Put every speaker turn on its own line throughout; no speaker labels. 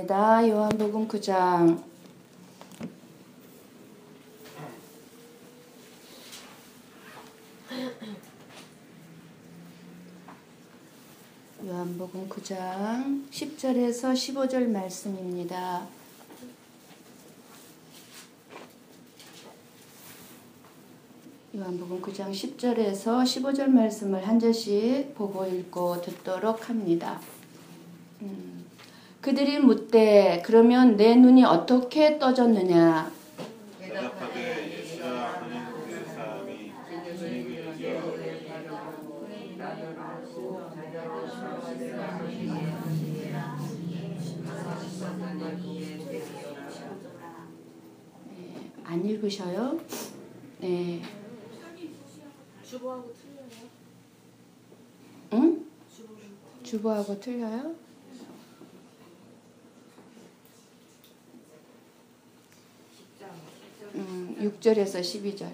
읽겠습니다. 요한복음 9장. 요한복음 9장 10절에서 15절 말씀입니다. 요한복음 9장 10절에서 15절 말씀을 한 절씩 보고 읽고 듣도록 합니다. 그들이 묻되 그러면 내 눈이 어떻게 떠졌느냐?
대답하되 예수라 하는 그 사람이 주님을 이겨
안 읽으셔요? 네.
주보하고 틀려요?
응? 주보하고 틀려요? 6절에서 12절.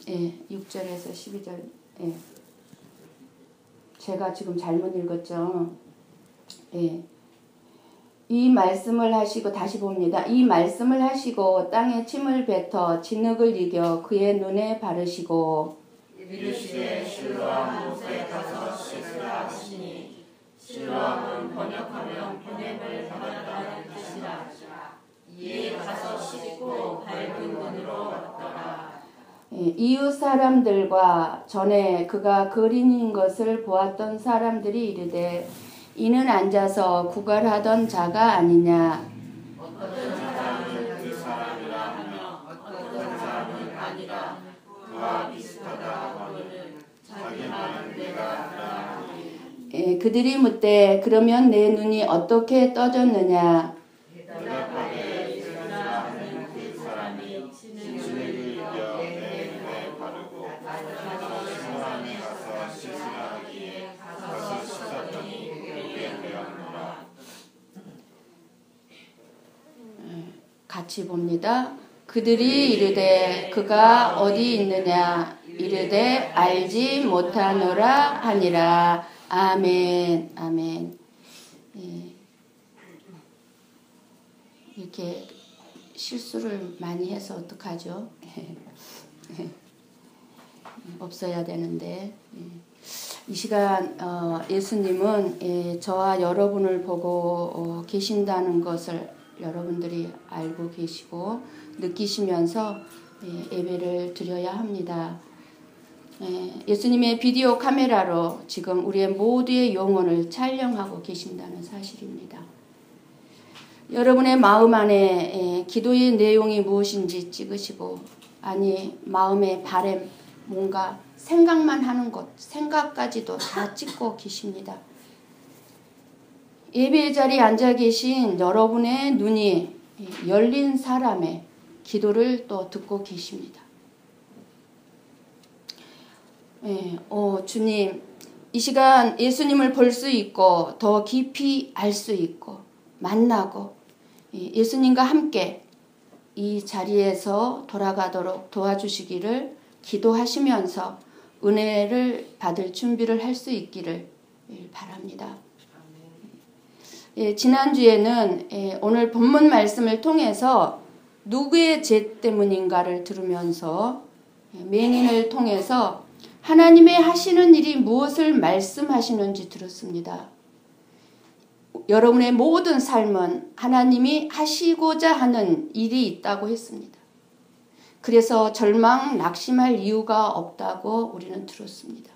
예, 6절에서 12절. 예. 제가 지금 잘못 읽었죠. 예. 이 말씀을 하시고 다시 봅니다. 이 말씀을 하시고 땅에 침을 뱉어 진흙을 이겨 그의 눈에 바르시고
이르시되 실로암 못에 가서 씻으라 하시니 실로암은 번역하면 보냄을 받았다는 뜻이라. 이에 가서 씻고 밝은 눈으로 왔더라.
이웃 사람들과 전에 그가 거린인 것을 보았던 사람들이 이르되 이는 앉아서 구걸하던 자가 아니냐.
어떤 사람은 그 사람이라 하며 어떤 사람은 아니라 그와 비슷하다 하거늘 자기 말은 내가 아니라 하니.
그들이 묻되 그러면 내 눈이 어떻게 떠졌느냐.
대답하되 예수라 하는 그 사람이 진흙을 이겨 내 눈에 바르고 시므온에 가서 씻으라 하기에 가서 씻었더니 보게 되었노라.
같이 봅니다. 그들이 이르되 그가 어디 있느냐. 이르되 알지 못하노라 하니라. 아멘. 아멘. 이렇게 실수를 많이 해서 어떡하죠? 없어야 되는데. 이 시간 예수님은 저와 여러분을 보고 계신다는 것을 여러분들이 알고 계시고 느끼시면서 예배를 드려야 합니다. 예수님의 비디오 카메라로 지금 우리의 모두의 영혼을 촬영하고 계신다는 사실입니다. 여러분의 마음 안에 기도의 내용이 무엇인지 찍으시고, 아니 마음의 바람, 뭔가 생각만 하는 것, 생각까지도 다 찍고 계십니다. 예배의 자리에 앉아 계신 여러분의 눈이 열린 사람의 기도를 또 듣고 계십니다. 주님, 이 시간 예수님을 볼 수 있고 더 깊이 알 수 있고 만나고 예수님과 함께 이 자리에서 돌아가도록 도와주시기를 기도하시면서 은혜를 받을 준비를 할 수 있기를 바랍니다. 지난주에는 오늘 본문 말씀을 통해서 누구의 죄 때문인가를 들으면서 맹인을 통해서 하나님의 하시는 일이 무엇을 말씀하시는지 들었습니다. 여러분의 모든 삶은 하나님이 하시고자 하는 일이 있다고 했습니다. 그래서 절망, 낙심할 이유가 없다고 우리는 들었습니다.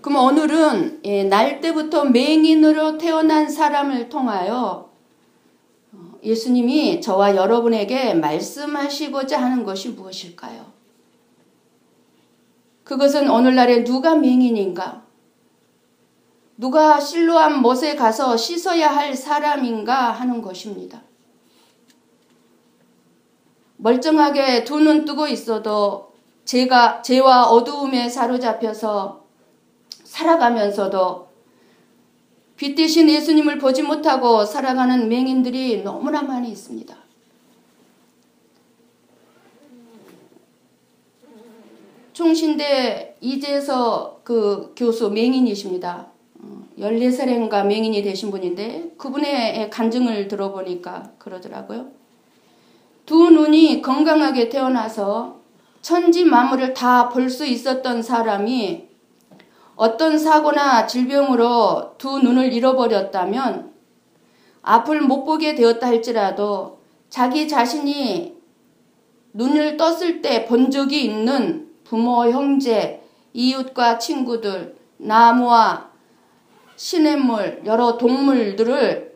그럼 오늘은 날 때부터 맹인으로 태어난 사람을 통하여 예수님이 저와 여러분에게 말씀하시고자 하는 것이 무엇일까요? 그것은 오늘날에 누가 맹인인가? 누가 실로암 못에 가서 씻어야 할 사람인가 하는 것입니다. 멀쩡하게 두 눈 뜨고 있어도 죄와 어두움에 사로잡혀서 살아가면서도 빛 대신 예수님을 보지 못하고 살아가는 맹인들이 너무나 많이 있습니다. 총신대 이재서 그 교수 맹인이십니다. 14살인가 맹인이 되신 분인데 그분의 간증을 들어보니까 그러더라고요. 두 눈이 건강하게 태어나서 천지 만물을 다 볼 수 있었던 사람이 어떤 사고나 질병으로 두 눈을 잃어버렸다면 앞을 못 보게 되었다 할지라도 자기 자신이 눈을 떴을 때 본 적이 있는 부모, 형제, 이웃과 친구들, 나무와 시냇물, 여러 동물들을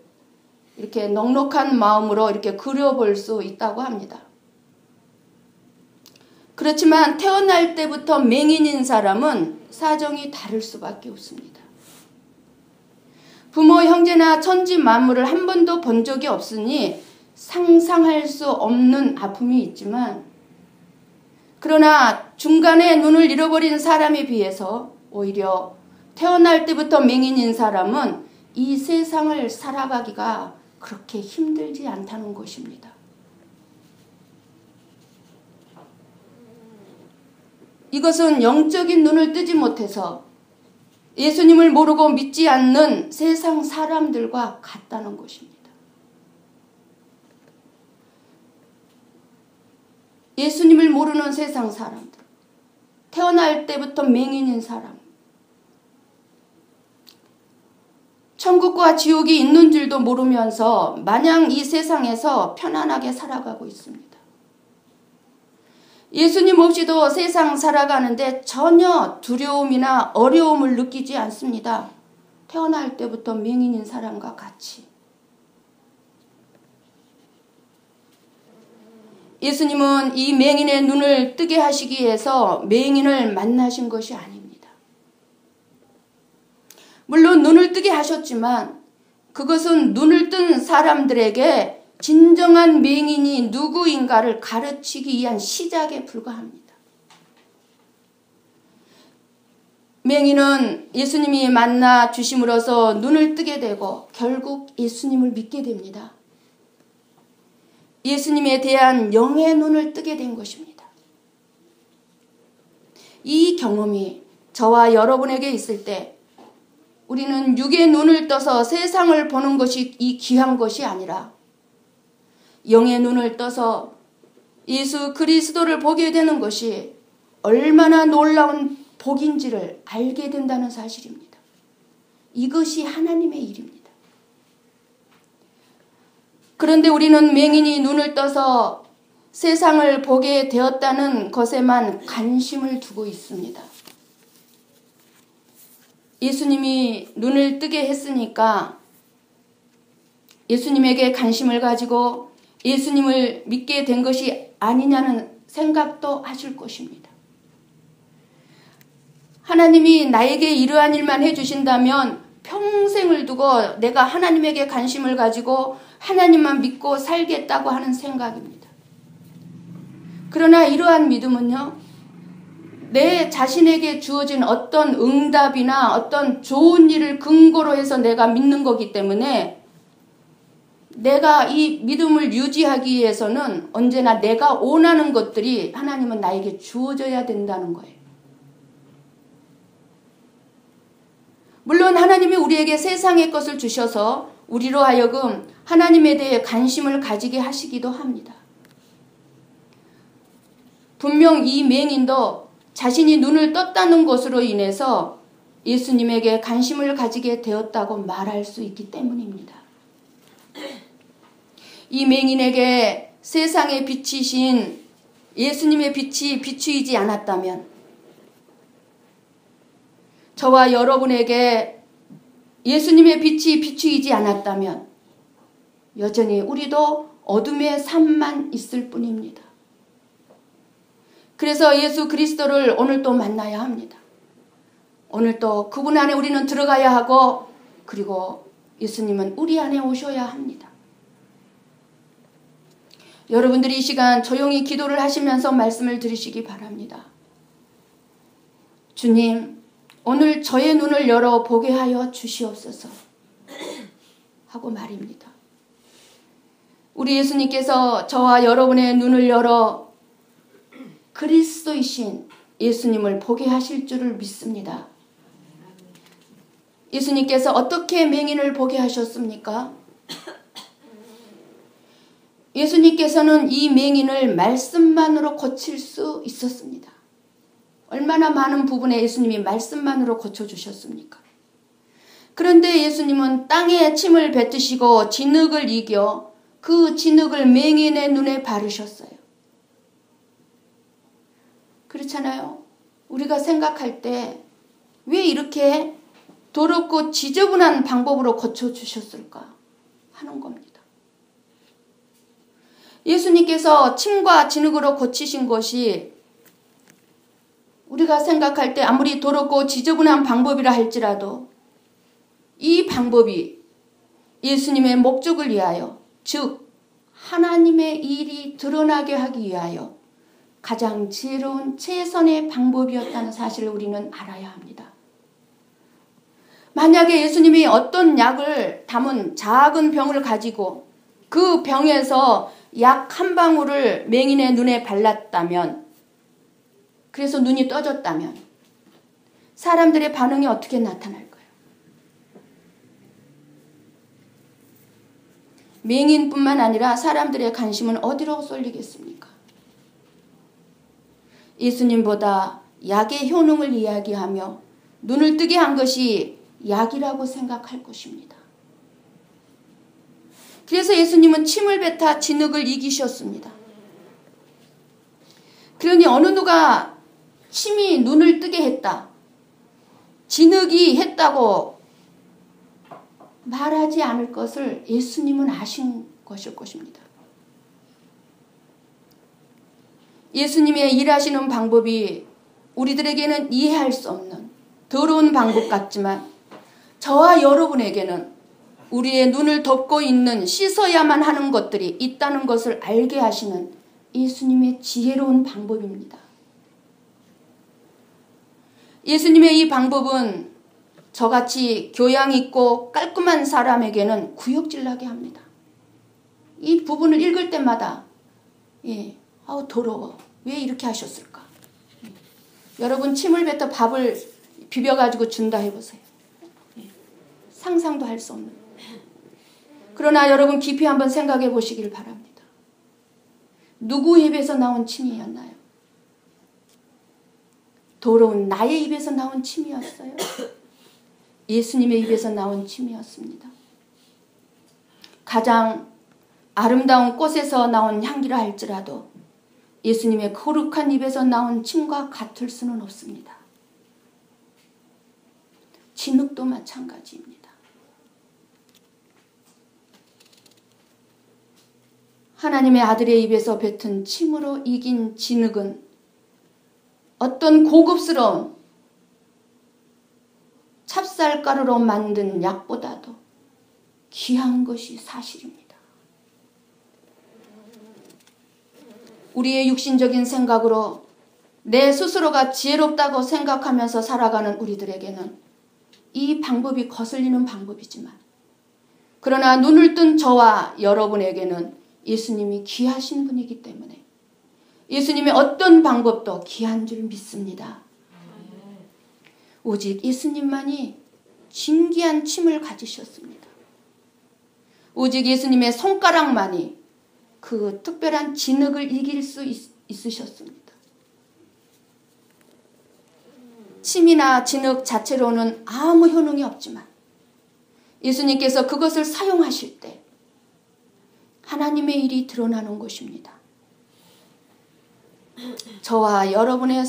이렇게 넉넉한 마음으로 이렇게 그려볼 수 있다고 합니다. 그렇지만 태어날 때부터 맹인인 사람은 사정이 다를 수밖에 없습니다. 부모, 형제나 천지 만물을 한 번도 본 적이 없으니 상상할 수 없는 아픔이 있지만 그러나 중간에 눈을 잃어버린 사람에 비해서 오히려 태어날 때부터 맹인인 사람은 이 세상을 살아가기가 그렇게 힘들지 않다는 것입니다. 이것은 영적인 눈을 뜨지 못해서 예수님을 모르고 믿지 않는 세상 사람들과 같다는 것입니다. 예수님을 모르는 세상 사람들, 태어날 때부터 맹인인 사람, 천국과 지옥이 있는 줄도 모르면서 마냥 이 세상에서 편안하게 살아가고 있습니다. 예수님 없이도 세상 살아가는데 전혀 두려움이나 어려움을 느끼지 않습니다. 태어날 때부터 맹인인 사람과 같이. 예수님은 이 맹인의 눈을 뜨게 하시기 위해서 맹인을 만나신 것이 아닙니다. 물론 눈을 뜨게 하셨지만 그것은 눈을 뜬 사람들에게 진정한 맹인이 누구인가를 가르치기 위한 시작에 불과합니다. 맹인은 예수님이 만나 주심으로써 눈을 뜨게 되고 결국 예수님을 믿게 됩니다. 예수님에 대한 영의 눈을 뜨게 된 것입니다. 이 경험이 저와 여러분에게 있을 때 우리는 육의 눈을 떠서 세상을 보는 것이 이 귀한 것이 아니라 영의 눈을 떠서 예수 그리스도를 보게 되는 것이 얼마나 놀라운 복인지를 알게 된다는 사실입니다. 이것이 하나님의 일입니다. 그런데 우리는 맹인이 눈을 떠서 세상을 보게 되었다는 것에만 관심을 두고 있습니다. 예수님이 눈을 뜨게 했으니까 예수님에게 관심을 가지고 예수님을 믿게 된 것이 아니냐는 생각도 하실 것입니다. 하나님이 나에게 이러한 일만 해주신다면 평생을 두고 내가 하나님에게 관심을 가지고 하나님만 믿고 살겠다고 하는 생각입니다. 그러나 이러한 믿음은요, 내 자신에게 주어진 어떤 응답이나 어떤 좋은 일을 근거로 해서 내가 믿는 거기 때문에 내가 이 믿음을 유지하기 위해서는 언제나 내가 원하는 것들이 하나님은 나에게 주어져야 된다는 거예요. 물론 하나님이 우리에게 세상의 것을 주셔서 우리로 하여금 하나님에 대해 관심을 가지게 하시기도 합니다. 분명 이 맹인도 자신이 눈을 떴다는 것으로 인해서 예수님에게 관심을 가지게 되었다고 말할 수 있기 때문입니다. 이 맹인에게 세상의 빛이신 예수님의 빛이 비추이지 않았다면 저와 여러분에게 예수님의 빛이 비추이지 않았다면 여전히 우리도 어둠의 삶만 있을 뿐입니다. 그래서 예수 그리스도를 오늘 또 만나야 합니다. 오늘 또 그분 안에 우리는 들어가야 하고 그리고 예수님은 우리 안에 오셔야 합니다. 여러분들이 이 시간 조용히 기도를 하시면서 말씀을 들으시기 바랍니다. 주님, 오늘 저의 눈을 열어 보게 하여 주시옵소서 하고 말입니다. 우리 예수님께서 저와 여러분의 눈을 열어 그리스도이신 예수님을 보게 하실 줄을 믿습니다. 예수님께서 어떻게 맹인을 보게 하셨습니까? 예수님께서는 이 맹인을 말씀만으로 고칠 수 있었습니다. 얼마나 많은 부분에 예수님이 말씀만으로 고쳐주셨습니까? 그런데 예수님은 땅에 침을 뱉으시고 진흙을 이겨 그 진흙을 맹인의 눈에 바르셨어요. 그렇잖아요. 우리가 생각할 때 왜 이렇게 더럽고 지저분한 방법으로 고쳐주셨을까 하는 겁니다. 예수님께서 침과 진흙으로 고치신 것이 우리가 생각할 때 아무리 더럽고 지저분한 방법이라 할지라도 이 방법이 예수님의 목적을 위하여, 즉 하나님의 일이 드러나게 하기 위하여 가장 지혜로운 최선의 방법이었다는 사실을 우리는 알아야 합니다. 만약에 예수님이 어떤 약을 담은 작은 병을 가지고 그 병에서 약 한 방울을 맹인의 눈에 발랐다면, 그래서 눈이 떠졌다면 사람들의 반응이 어떻게 나타날까요? 맹인뿐만 아니라 사람들의 관심은 어디로 쏠리겠습니까? 예수님보다 약의 효능을 이야기하며 눈을 뜨게 한 것이 약이라고 생각할 것입니다. 그래서 예수님은 침을 뱉어 진흙을 이기셨습니다. 그러니 어느 누가 침이 눈을 뜨게 했다, 진흙이 했다고 말하지 않을 것을 예수님은 아신 것일 것입니다. 예수님의 일하시는 방법이 우리들에게는 이해할 수 없는 더러운 방법 같지만 저와 여러분에게는 우리의 눈을 덮고 있는 씻어야만 하는 것들이 있다는 것을 알게 하시는 예수님의 지혜로운 방법입니다. 예수님의 이 방법은 저같이 교양 있고 깔끔한 사람에게는 구역질나게 합니다. 이 부분을 읽을 때마다 아우 더러워, 왜 이렇게 하셨을까? 여러분 침을 뱉어 밥을 비벼가지고 준다 해보세요. 상상도 할 수 없는. 그러나 여러분 깊이 한번 생각해 보시길 바랍니다. 누구 입에서 나온 침이었나요? 더러운 나의 입에서 나온 침이었어요? 예수님의 입에서 나온 침이었습니다. 가장 아름다운 꽃에서 나온 향기라 할지라도 예수님의 거룩한 입에서 나온 침과 같을 수는 없습니다. 진흙도 마찬가지입니다. 하나님의 아들의 입에서 뱉은 침으로 이긴 진흙은 어떤 고급스러운 찹쌀가루로 만든 약보다도 귀한 것이 사실입니다. 우리의 육신적인 생각으로 내 스스로가 지혜롭다고 생각하면서 살아가는 우리들에게는 이 방법이 거슬리는 방법이지만, 그러나 눈을 뜬 저와 여러분에게는 예수님이 귀하신 분이기 때문에 예수님의 어떤 방법도 귀한 줄 믿습니다. 오직 예수님만이 진귀한 침을 가지셨습니다. 오직 예수님의 손가락만이 그 특별한 진흙을 이길 수 있으셨습니다. 침이나 진흙 자체로는 아무 효능이 없지만 예수님께서 그것을 사용하실 때 하나님의 일이 드러나는 것입니다. 저와 여러분의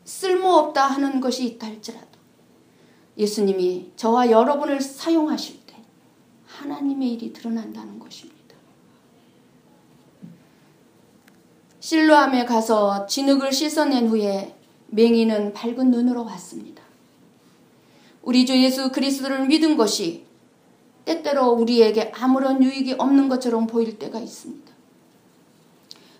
쓸모없다 하는 것이 있다 할지라도 예수님이 저와 여러분을 사용하실 때 하나님의 일이 드러난다는 것입니다. 실로암에 가서 진흙을 씻어낸 후에 맹인은 밝은 눈으로 왔습니다. 우리 주 예수 그리스도를 믿은 것이 때때로 우리에게 아무런 유익이 없는 것처럼 보일 때가 있습니다.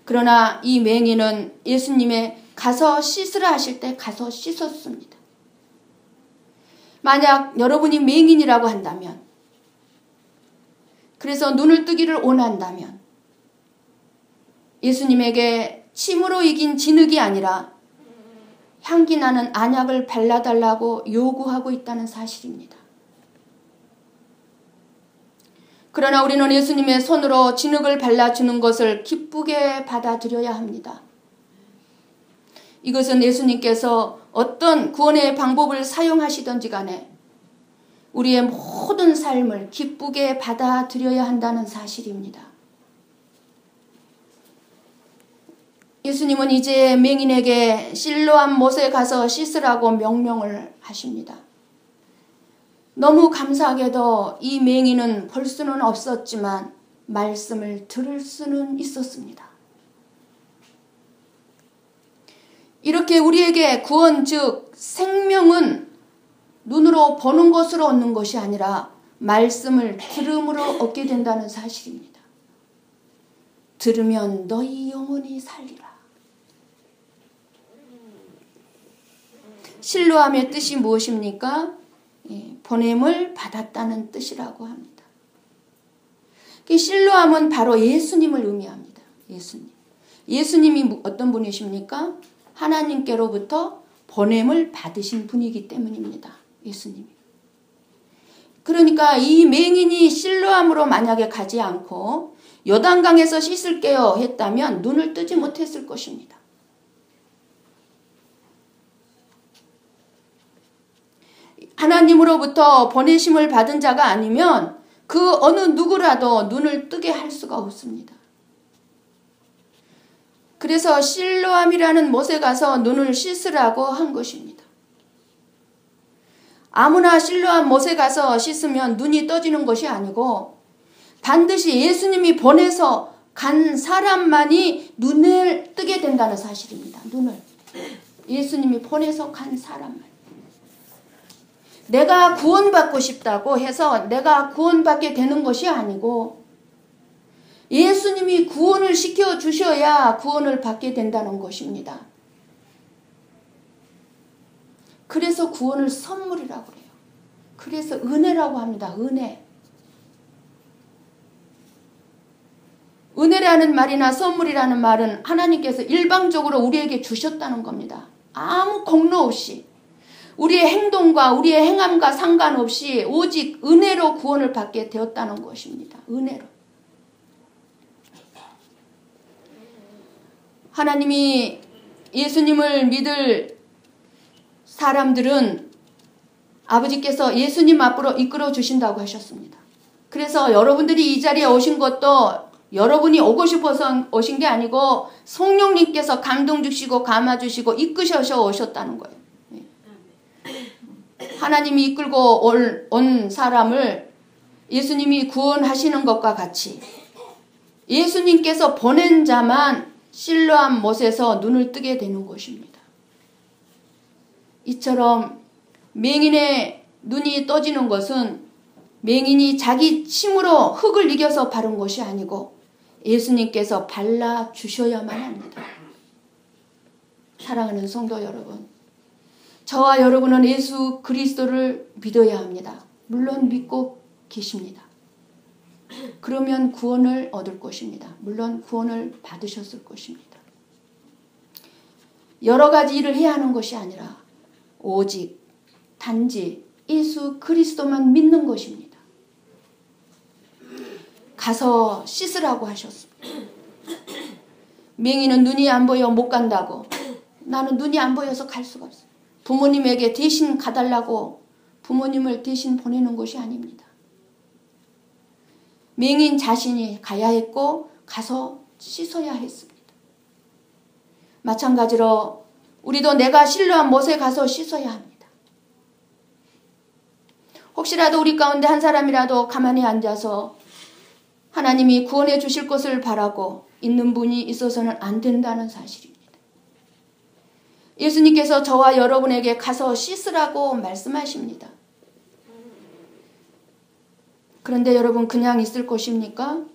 그러나 이 맹인은 예수님의 가서 씻으라 하실 때 가서 씻었습니다. 만약 여러분이 맹인이라고 한다면, 그래서 눈을 뜨기를 원한다면 예수님에게 침으로 이긴 진흙이 아니라 향기 나는 안약을 발라달라고 요구하고 있다는 사실입니다. 그러나 우리는 예수님의 손으로 진흙을 발라주는 것을 기쁘게 받아들여야 합니다. 이것은 예수님께서 어떤 구원의 방법을 사용하시든지 간에 우리의 모든 삶을 기쁘게 받아들여야 한다는 사실입니다. 예수님은 이제 맹인에게 실로암 못에 가서 씻으라고 명령을 하십니다. 너무 감사하게도 이 맹인은 볼 수는 없었지만 말씀을 들을 수는 있었습니다. 이렇게 우리에게 구원 즉 생명은 눈으로 보는 것으로 얻는 것이 아니라 말씀을 들음으로 얻게 된다는 사실입니다. 들으면 너희 영혼이 살리라. 실로암의 뜻이 무엇입니까? 보냄을 받았다는 뜻이라고 합니다. 실로암은 바로 예수님을 의미합니다. 예수님이 어떤 분이십니까? 하나님께로부터 보냄을 받으신 분이기 때문입니다. 예수님이. 그러니까 이 맹인이 실로암으로 만약에 가지 않고 요단강에서 씻을게요 했다면 눈을 뜨지 못했을 것입니다. 하나님으로부터 보내심을 받은 자가 아니면 그 어느 누구라도 눈을 뜨게 할 수가 없습니다. 그래서 실로암이라는 못에 가서 눈을 씻으라고 한 것입니다. 아무나 실로암 못에 가서 씻으면 눈이 떠지는 것이 아니고 반드시 예수님이 보내서 간 사람만이 눈을 뜨게 된다는 사실입니다. 눈을. 예수님이 보내서 간 사람만. 내가 구원받고 싶다고 해서 내가 구원받게 되는 것이 아니고 예수님이 구원을 시켜주셔야 구원을 받게 된다는 것입니다. 그래서 구원을 선물이라고 해요. 그래서 은혜라고 합니다. 은혜. 은혜라는 말이나 선물이라는 말은 하나님께서 일방적으로 우리에게 주셨다는 겁니다. 아무 공로 없이. 우리의 행동과 우리의 행함과 상관없이 오직 은혜로 구원을 받게 되었다는 것입니다. 은혜로. 하나님이 예수님을 믿을 사람들은 아버지께서 예수님 앞으로 이끌어 주신다고 하셨습니다. 그래서 여러분들이 이 자리에 오신 것도 여러분이 오고 싶어서 오신 게 아니고 성령님께서 감동 주시고 감화 주시고 이끄셔서 오셨다는 거예요. 하나님이 이끌고 온 사람을 예수님이 구원하시는 것과 같이 예수님께서 보낸 자만 실로암 못에서 눈을 뜨게 되는 것입니다. 이처럼 맹인의 눈이 떠지는 것은 맹인이 자기 힘으로 흙을 이겨서 바른 것이 아니고 예수님께서 발라주셔야만 합니다. 사랑하는 성도 여러분, 저와 여러분은 예수 그리스도를 믿어야 합니다. 물론 믿고 계십니다. 그러면 구원을 얻을 것입니다. 물론 구원을 받으셨을 것입니다. 여러 가지 일을 해야 하는 것이 아니라 오직 단지 예수 그리스도만 믿는 것입니다. 가서 씻으라고 하셨습니다. 맹인은 눈이 안 보여 못 간다고. 나는 눈이 안 보여서 갈 수가 없어요. 부모님에게 대신 가달라고 부모님을 대신 보내는 것이 아닙니다. 맹인 자신이 가야 했고 가서 씻어야 했습니다. 마찬가지로 우리도 내가 실로암 못에 가서 씻어야 합니다. 혹시라도 우리 가운데 한 사람이라도 가만히 앉아서 하나님이 구원해 주실 것을 바라고 있는 분이 있어서는 안 된다는 사실입니다. 예수님께서 저와 여러분에게 가서 씻으라고 말씀하십니다. 그런데 여러분 그냥 있을 것입니까?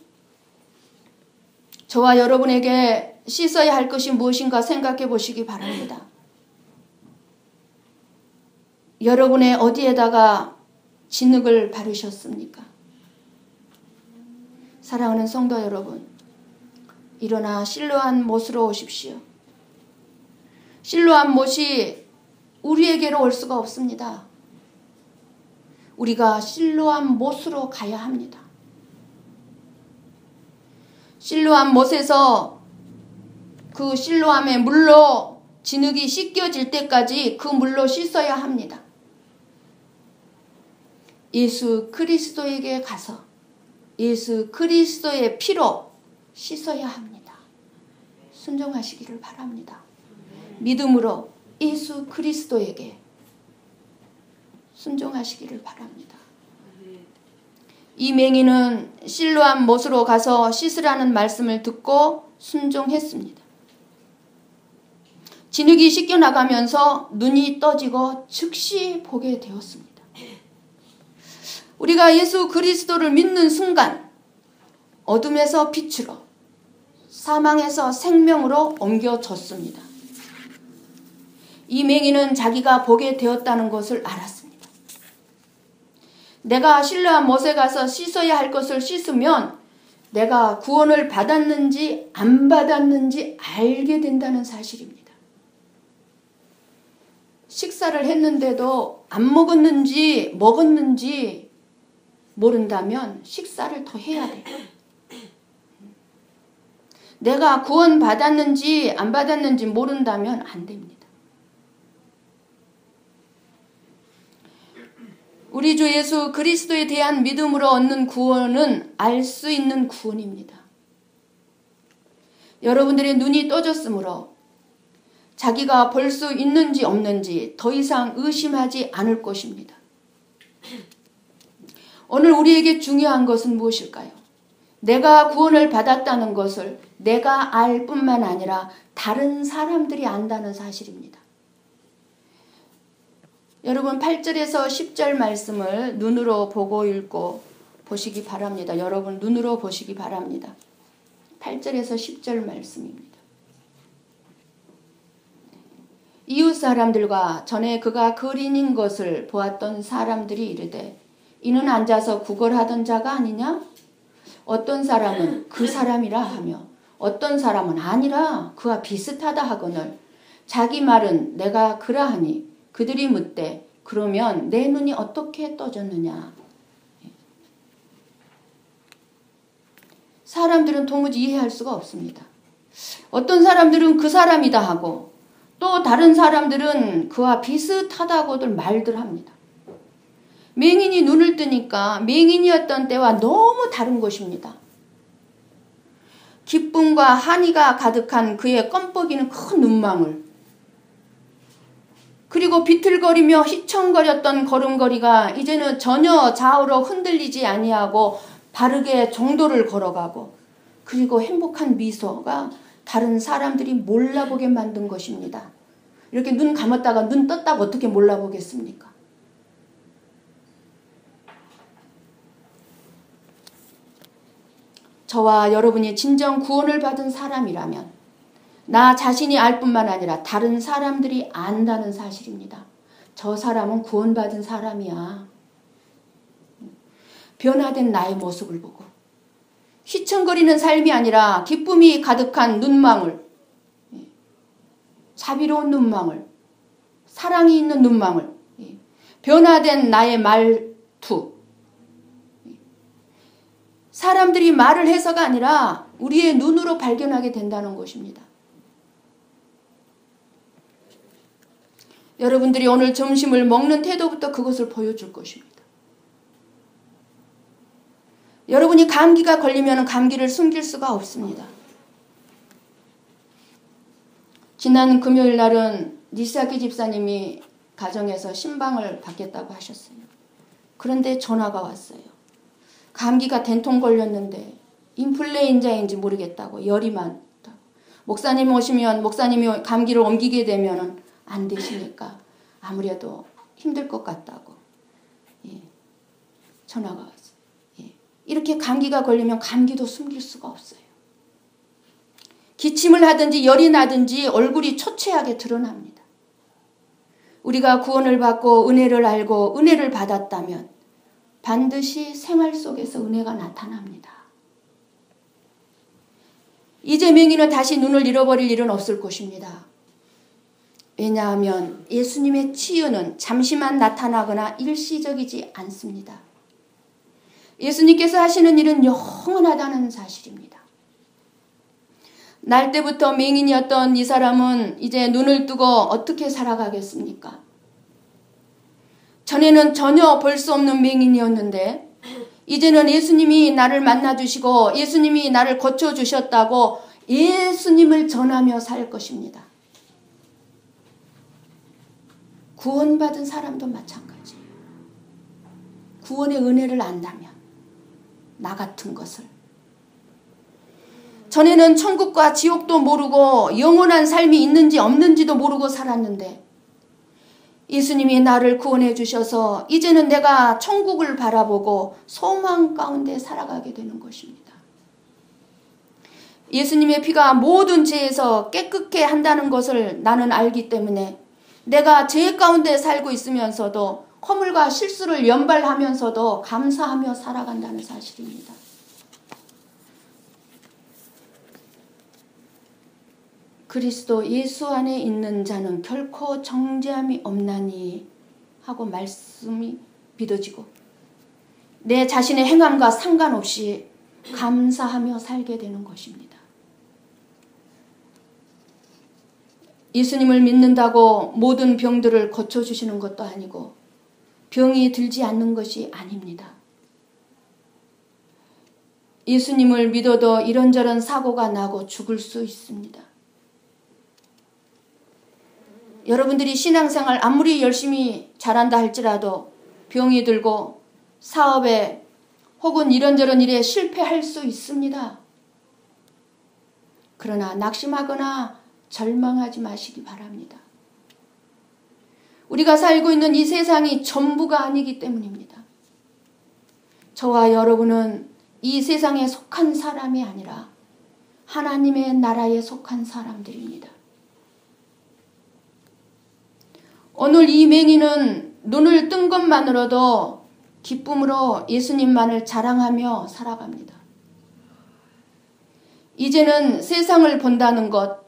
저와 여러분에게 씻어야 할 것이 무엇인가 생각해 보시기 바랍니다. 여러분의 어디에다가 진흙을 바르셨습니까? 사랑하는 성도 여러분, 일어나 실로암 못으로 오십시오. 실로암 못이 우리에게로 올 수가 없습니다. 우리가 실로암 못으로 가야 합니다. 실로암 못에서 그 실로암의 물로 진흙이 씻겨질 때까지 그 물로 씻어야 합니다. 예수 그리스도에게 가서 예수 그리스도의 피로 씻어야 합니다. 순종하시기를 바랍니다. 믿음으로 예수 그리스도에게 순종하시기를 바랍니다. 이 맹인은 실로암 못으로 가서 씻으라는 말씀을 듣고 순종했습니다. 진흙이 씻겨나가면서 눈이 떠지고 즉시 보게 되었습니다. 우리가 예수 그리스도를 믿는 순간 어둠에서 빛으로, 사망에서 생명으로 옮겨졌습니다. 이 맹인은 자기가 보게 되었다는 것을 알았습니다. 내가 실로암 못에 가서 씻어야 할 것을 씻으면 내가 구원을 받았는지 안 받았는지 알게 된다는 사실입니다. 식사를 했는데도 안 먹었는지 먹었는지 모른다면 식사를 더 해야 돼요. 내가 구원 받았는지 안 받았는지 모른다면 안 됩니다. 우리 주 예수 그리스도에 대한 믿음으로 얻는 구원은 알 수 있는 구원입니다. 여러분들의 눈이 떠졌으므로 자기가 볼 수 있는지 없는지 더 이상 의심하지 않을 것입니다. 오늘 우리에게 중요한 것은 무엇일까요? 내가 구원을 받았다는 것을 내가 알 뿐만 아니라 다른 사람들이 안다는 사실입니다. 여러분 8절에서 10절 말씀을 눈으로 보고 읽고 보시기 바랍니다. 여러분 눈으로 보시기 바랍니다. 8절에서 10절 말씀입니다. 이웃 사람들과 전에 그가 거린인 것을 보았던 사람들이 이르되 이는 앉아서 구걸하던 자가 아니냐? 어떤 사람은 그 사람이라 하며 어떤 사람은 아니라 그와 비슷하다 하거늘 자기 말은 내가 그라하니 그들이 묻되 그러면 내 눈이 어떻게 떠졌느냐? 사람들은 도무지 이해할 수가 없습니다. 어떤 사람들은 그 사람이다 하고 또 다른 사람들은 그와 비슷하다고들 말들 합니다. 맹인이 눈을 뜨니까 맹인이었던 때와 너무 다른 것입니다. 기쁨과 한이가 가득한 그의 껌뻑이는 큰 눈망울, 그리고 비틀거리며 휘청거렸던 걸음걸이가 이제는 전혀 좌우로 흔들리지 아니하고 바르게 정도를 걸어가고, 그리고 행복한 미소가 다른 사람들이 몰라보게 만든 것입니다. 이렇게 눈 감았다가 눈 떴다가 어떻게 몰라보겠습니까? 저와 여러분이 진정 구원을 받은 사람이라면 나 자신이 알 뿐만 아니라 다른 사람들이 안다는 사실입니다. 저 사람은 구원받은 사람이야. 변화된 나의 모습을 보고 휘청거리는 삶이 아니라 기쁨이 가득한 눈망울, 자비로운 눈망울, 사랑이 있는 눈망울, 변화된 나의 말투, 사람들이 말을 해서가 아니라 우리의 눈으로 발견하게 된다는 것입니다. 여러분들이 오늘 점심을 먹는 태도부터 그것을 보여줄 것입니다. 여러분이 감기가 걸리면 감기를 숨길 수가 없습니다. 지난 금요일 날은 니사기 집사님이 가정에서 신방을 받겠다고 하셨어요. 그런데 전화가 왔어요. 감기가 된통 걸렸는데 인플루엔자인지 모르겠다고, 열이 많다고. 목사님 오시면 목사님이 감기를 옮기게 되면 안 되시니까 아무래도 힘들 것 같다고 전화가 왔어요. 이렇게 감기가 걸리면 감기도 숨길 수가 없어요. 기침을 하든지 열이 나든지 얼굴이 초췌하게 드러납니다. 우리가 구원을 받고 은혜를 알고 은혜를 받았다면 반드시 생활 속에서 은혜가 나타납니다. 이제 맹인은 다시 눈을 잃어버릴 일은 없을 것입니다. 왜냐하면 예수님의 치유는 잠시만 나타나거나 일시적이지 않습니다. 예수님께서 하시는 일은 영원하다는 사실입니다. 날 때부터 맹인이었던 이 사람은 이제 눈을 뜨고 어떻게 살아가겠습니까? 전에는 전혀 볼 수 없는 맹인이었는데 이제는 예수님이 나를 만나주시고 예수님이 나를 고쳐주셨다고 예수님을 전하며 살 것입니다. 구원받은 사람도 마찬가지예요. 구원의 은혜를 안다면 나 같은 것을. 전에는 천국과 지옥도 모르고 영원한 삶이 있는지 없는지도 모르고 살았는데 예수님이 나를 구원해 주셔서 이제는 내가 천국을 바라보고 소망 가운데 살아가게 되는 것입니다. 예수님의 피가 모든 죄에서 깨끗게 한다는 것을 나는 알기 때문에 내가 죄 가운데 살고 있으면서도 허물과 실수를 연발하면서도 감사하며 살아간다는 사실입니다. 그리스도 예수 안에 있는 자는 결코 정죄함이 없나니 하고 말씀이 믿어지고 내 자신의 행함과 상관없이 감사하며 살게 되는 것입니다. 예수님을 믿는다고 모든 병들을 고쳐주시는 것도 아니고 병이 들지 않는 것이 아닙니다. 예수님을 믿어도 이런저런 사고가 나고 죽을 수 있습니다. 여러분들이 신앙생활 아무리 열심히 잘한다 할지라도 병이 들고 사업에 혹은 이런저런 일에 실패할 수 있습니다. 그러나 낙심하거나 절망하지 마시기 바랍니다. 우리가 살고 있는 이 세상이 전부가 아니기 때문입니다. 저와 여러분은 이 세상에 속한 사람이 아니라 하나님의 나라에 속한 사람들입니다. 오늘 이 맹인은 눈을 뜬 것만으로도 기쁨으로 예수님만을 자랑하며 살아갑니다. 이제는 세상을 본다는 것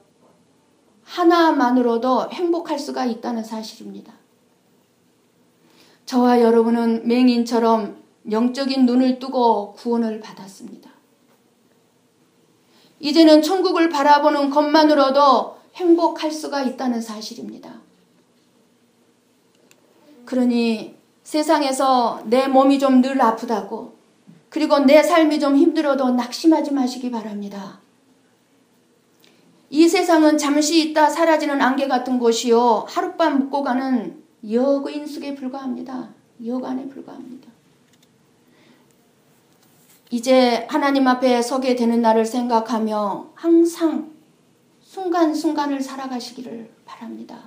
하나만으로도 행복할 수가 있다는 사실입니다. 저와 여러분은 맹인처럼 영적인 눈을 뜨고 구원을 받았습니다. 이제는 천국을 바라보는 것만으로도 행복할 수가 있다는 사실입니다. 그러니 세상에서 내 몸이 좀 늘 아프다고 그리고 내 삶이 좀 힘들어도 낙심하지 마시기 바랍니다. 이 세상은 잠시 있다 사라지는 안개 같은 곳이요 하룻밤 묵고 가는 여거인 속에 불과합니다. 여간에 불과합니다. 이제 하나님 앞에 서게 되는 날을 생각하며 항상 순간순간을 살아가시기를 바랍니다.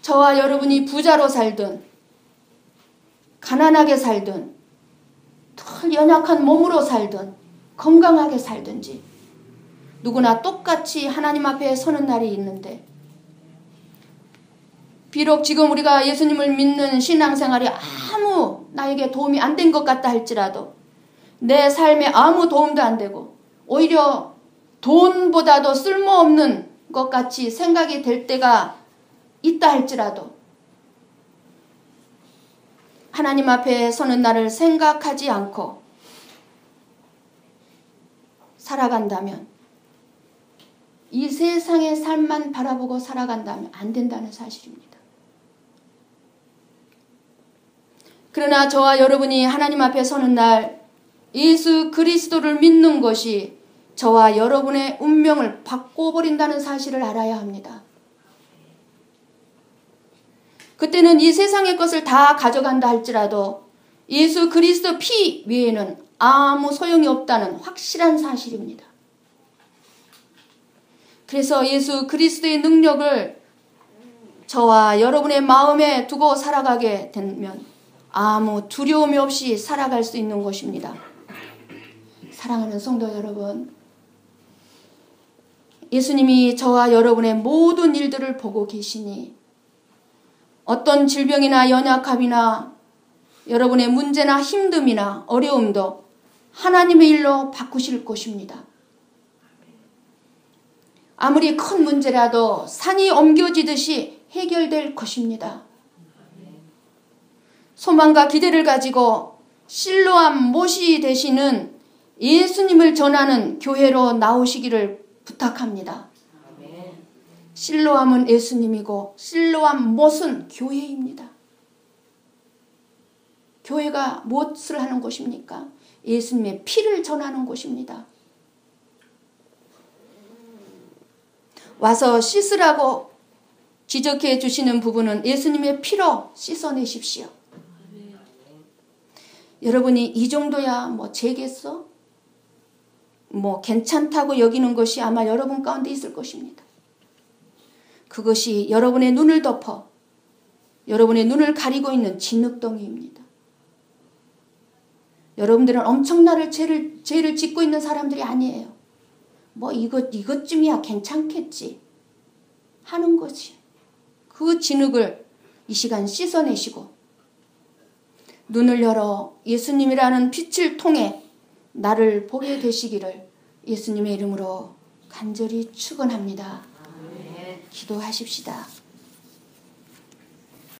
저와 여러분이 부자로 살든 가난하게 살든 더 연약한 몸으로 살든 건강하게 살든지 누구나 똑같이 하나님 앞에 서는 날이 있는데 비록 지금 우리가 예수님을 믿는 신앙생활이 아무 나에게 도움이 안 된 것 같다 할지라도 내 삶에 아무 도움도 안 되고 오히려 돈보다도 쓸모없는 것 같이 생각이 될 때가 있다 할지라도 하나님 앞에 서는 날을 생각하지 않고 살아간다면 이 세상의 삶만 바라보고 살아간다면 안 된다는 사실입니다. 그러나 저와 여러분이 하나님 앞에 서는 날 예수 그리스도를 믿는 것이 저와 여러분의 운명을 바꿔버린다는 사실을 알아야 합니다. 그때는 이 세상의 것을 다 가져간다 할지라도 예수 그리스도 피 외에는 아무 소용이 없다는 확실한 사실입니다. 그래서 예수 그리스도의 능력을 저와 여러분의 마음에 두고 살아가게 되면 아무 두려움이 없이 살아갈 수 있는 것입니다. 사랑하는 성도 여러분, 예수님이 저와 여러분의 모든 일들을 보고 계시니 어떤 질병이나 연약함이나 여러분의 문제나 힘듦이나 어려움도 하나님의 일로 바꾸실 것입니다. 아무리 큰 문제라도 산이 옮겨지듯이 해결될 것입니다. 소망과 기대를 가지고 실로암 못이 되시는 예수님을 전하는 교회로 나오시기를 부탁합니다. 실로암은 예수님이고 실로암 못은 교회입니다. 교회가 무엇을 하는 곳입니까? 예수님의 피를 전하는 곳입니다. 와서 씻으라고 지적해 주시는 부분은 예수님의 피로 씻어내십시오. 여러분이 이 정도야 뭐 죄겠어? 뭐 괜찮다고 여기는 것이 아마 여러분 가운데 있을 것입니다. 그것이 여러분의 눈을 덮어 여러분의 눈을 가리고 있는 진흙덩이입니다. 여러분들은 엄청난 죄를 짓고 있는 사람들이 아니에요. 뭐 이것쯤이야 괜찮겠지 하는 거지. 그 진흙을 이 시간 씻어내시고 눈을 열어 예수님이라는 빛을 통해 나를 보게 되시기를 예수님의 이름으로 간절히 축원합니다. 기도하십시다.